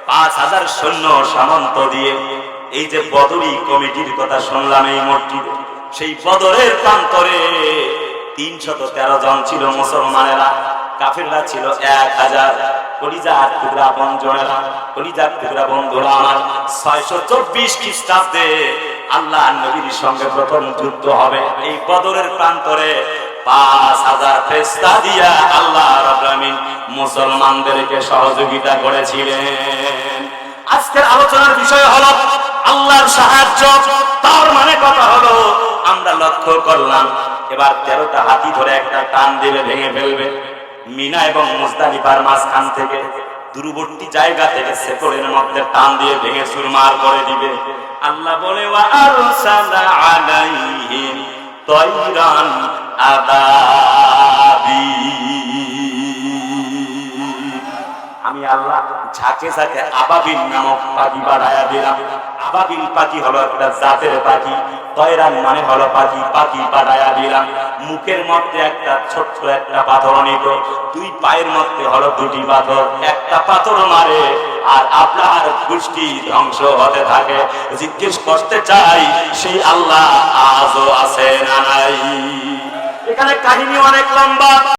5000 সৈন্য সামন্ত দিয়ে এই যে বদরি কমিটির কথা শুনলাম এই মসজিদে, সেই বদরের প্রান্তরে 313 জন ছিল মুসলমানেরা, কাফেররা ছিল 1000। কলিজার টুকরা আপন জনেরা, কলিজার টুকরা বন্ধুরা আমার, 624 খ্রিস্টাব্দে আল্লাহ নবীর সঙ্গে প্রথম যুদ্ধ হবে এই বদরের প্রান্তরে। 5000 ফেরেশতা দিয়া আল্লাহ রাব্বুল আলামিন মুসলমানদেরকে সহযোগিতা করেছিলেন। আজকের আলোচনার বিষয় হলো আল্লাহর সাহায্য। তার মানে কথা হলো আমরা লক্ষ্য করলাম এবার 13টা হাতি ধরে একটা টান দিলে ভেঙে ফেলবে। মিনা এবং মুজদালিফার মাঝখান থেকে দূরবর্তী জায়গা থেকে সেকলের মধ্যে টান দিয়ে ভেঙে চুরমার করে দিবে। আল্লাহ বলে ওয়া আরসালা আলাইহিম তায়রান আবাবি, আমি আল্লাহ ঝাঁকে ঝাঁকে আবাবিল নামক পাখি বাড়ায়া দিলাম। আবাবিল পাখি হলো একটা জাতের পাখি, তয়রান মানে হলো পাখি, পাখি বাড়ায়া দিলাম। মুখের মধ্যে একটা ছোট্ট একটা পাথর নিত, 2 পায়ের মধ্যে হলো 2টি পাথর, একটা পাথর মারে আর আপনার গোষ্ঠী ধ্বংস হতে থাকে। জিজ্ঞেস করতে চাই সেই আল্লাহ আজও আছে না নাই? এখানে কাহিনী অনেক লম্বা।